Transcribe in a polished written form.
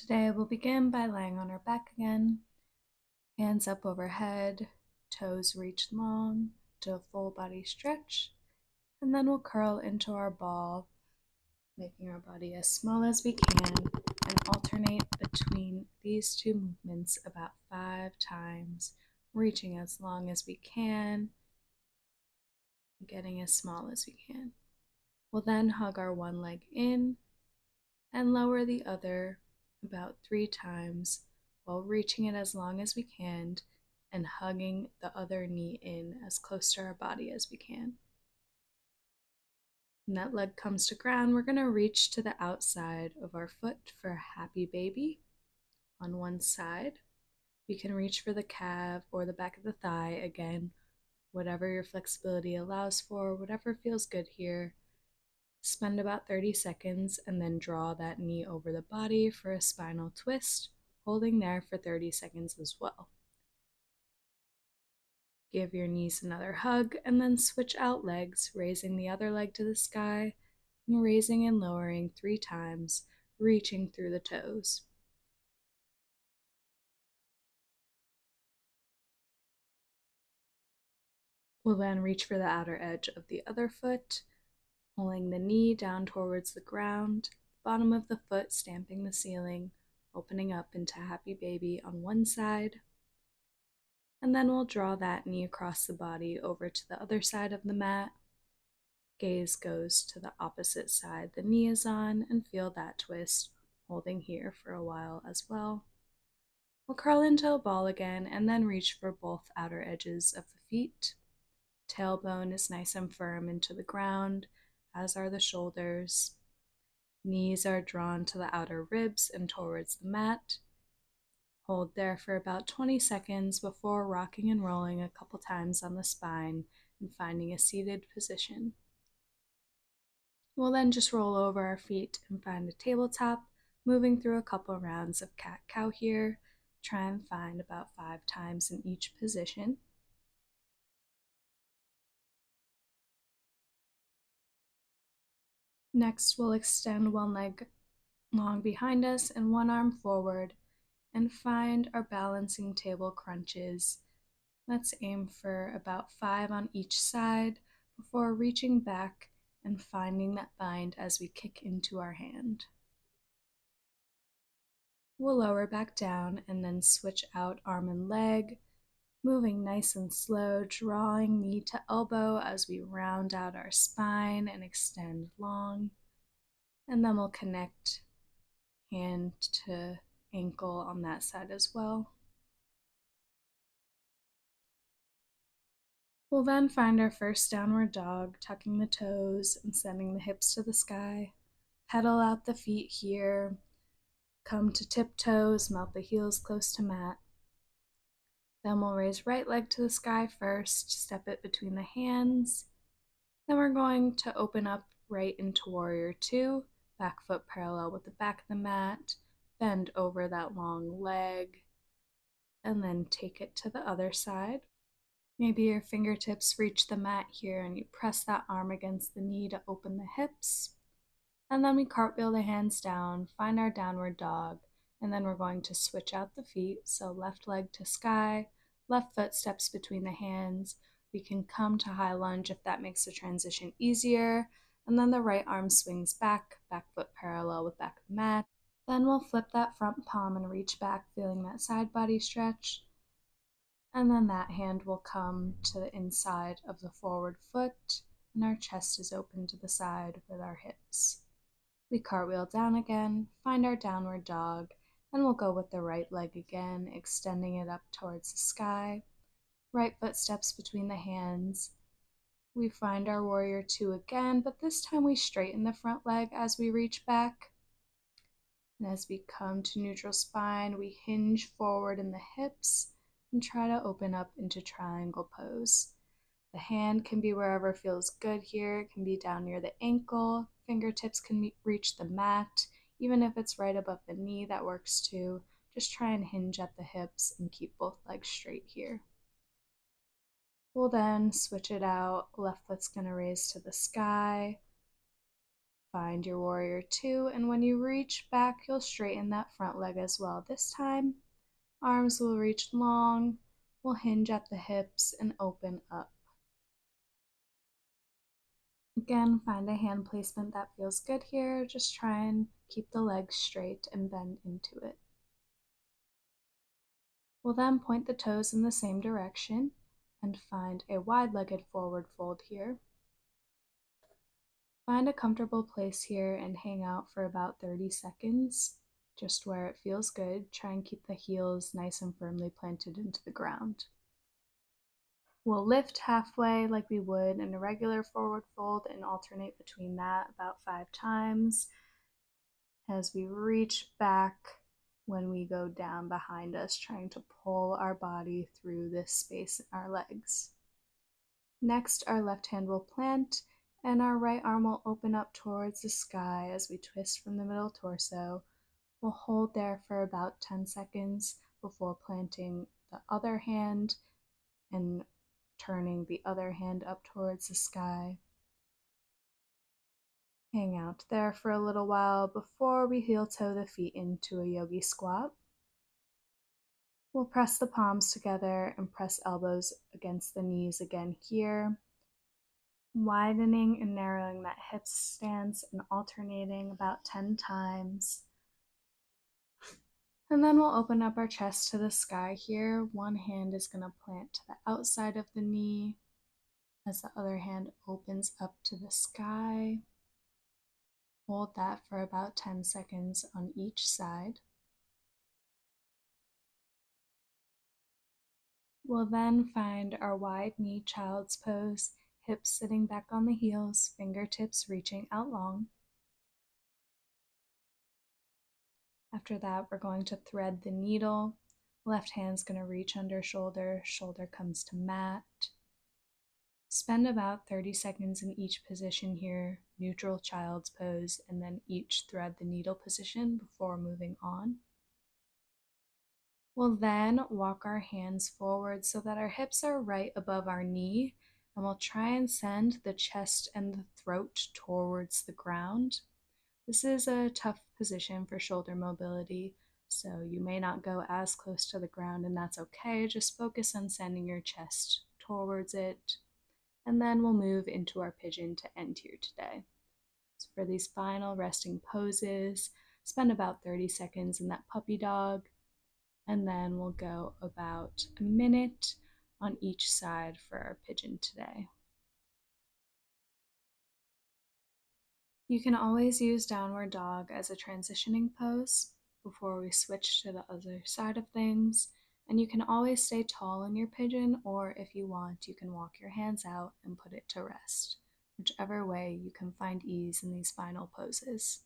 Today we'll begin by lying on our back again, hands up overhead, toes reach long, do a full body stretch, and then we'll curl into our ball, making our body as small as we can, and alternate between these two movements about 5 times, reaching as long as we can, getting as small as we can. We'll then hug our one leg in and lower the other about 3 times while reaching it as long as we can and hugging the other knee in as close to our body as we can. When that leg comes to ground, we're going to reach to the outside of our foot for a happy baby on one side. You can reach for the calf or the back of the thigh, again, whatever your flexibility allows for, whatever feels good here. Spend about 30 seconds and then draw that knee over the body for a spinal twist, holding there for 30 seconds as well. Give your knees another hug and then switch out legs, raising the other leg to the sky and raising and lowering 3 times, reaching through the toes. We'll then reach for the outer edge of the other foot, pulling the knee down towards the ground, bottom of the foot stamping the ceiling, opening up into happy baby on one side. And then we'll draw that knee across the body over to the other side of the mat. Gaze goes to the opposite side the knee is on and feel that twist, holding here for a while as well. We'll curl into a ball again and then reach for both outer edges of the feet. Tailbone is nice and firm into the ground, as are the shoulders. Knees are drawn to the outer ribs and towards the mat. Hold there for about 20 seconds before rocking and rolling a couple times on the spine and finding a seated position. We'll then just roll over our feet and find a tabletop, moving through a couple rounds of cat-cow here. Try and find about 5 times in each position. Next, we'll extend one leg long behind us and one arm forward and find our balancing table crunches. Let's aim for about 5 on each side before reaching back and finding that bind as we kick into our hand. We'll lower back down and then switch out arm and leg, moving nice and slow, drawing knee to elbow as we round out our spine and extend long. And then we'll connect hand to ankle on that side as well. We'll then find our first downward dog, tucking the toes and sending the hips to the sky. Pedal out the feet here. Come to tiptoes, melt the heels close to mat. Then we'll raise right leg to the sky first, step it between the hands. Then we're going to open up right into Warrior 2, back foot parallel with the back of the mat, bend over that long leg, and then take it to the other side. Maybe your fingertips reach the mat here and you press that arm against the knee to open the hips. And then we cartwheel the hands down, find our downward dog, and then we're going to switch out the feet. So left leg to sky, left foot steps between the hands. We can come to high lunge if that makes the transition easier. And then the right arm swings back, back foot parallel with back of the mat. Then we'll flip that front palm and reach back, feeling that side body stretch. And then that hand will come to the inside of the forward foot, and our chest is open to the side with our hips. We cartwheel down again, find our downward dog, and we'll go with the right leg again, extending it up towards the sky. Right foot steps between the hands. We find our Warrior 2 again, but this time we straighten the front leg as we reach back. And as we come to neutral spine, we hinge forward in the hips and try to open up into triangle pose. The hand can be wherever feels good here. It can be down near the ankle. Fingertips can reach the mat. Even if it's right above the knee, that works too. Just try and hinge at the hips and keep both legs straight here. We'll then switch it out. Left foot's going to raise to the sky. Find your warrior two, and when you reach back, you'll straighten that front leg as well. This time, arms will reach long, will hinge at the hips and open up. Again, find a hand placement that feels good here. Just try and keep the legs straight and bend into it. We'll then point the toes in the same direction and find a wide-legged forward fold here. Find a comfortable place here and hang out for about 30 seconds, just where it feels good. Try and keep the heels nice and firmly planted into the ground. We'll lift halfway like we would in a regular forward fold and alternate between that about 5 times as we reach back when we go down behind us, trying to pull our body through this space in our legs. Next, our left hand will plant and our right arm will open up towards the sky as we twist from the middle torso. We'll hold there for about 10 seconds before planting the other hand and turning the other hand up towards the sky. Hang out there for a little while before we heel toe the feet into a yogi squat. We'll press the palms together and press elbows against the knees again here, widening and narrowing that hip stance and alternating about 10 times. And then we'll open up our chest to the sky here. One hand is going to plant to the outside of the knee as the other hand opens up to the sky. Hold that for about 10 seconds on each side. We'll then find our wide knee child's pose, hips sitting back on the heels, fingertips reaching out long. After that, we're going to thread the needle. Left hand's going to reach under shoulder, shoulder comes to mat. Spend about 30 seconds in each position here, neutral child's pose, and then each thread the needle position before moving on. We'll then walk our hands forward so that our hips are right above our knee, and we'll try and send the chest and the throat towards the ground. This is a tough position for shoulder mobility, so you may not go as close to the ground, and that's okay. Just focus on sending your chest towards it, and then we'll move into our pigeon to end here today. So for these final resting poses, spend about 30 seconds in that puppy dog, and then we'll go about a minute on each side for our pigeon today. You can always use downward dog as a transitioning pose before we switch to the other side of things, and you can always stay tall in your pigeon, or if you want, you can walk your hands out and put it to rest, whichever way you can find ease in these final poses.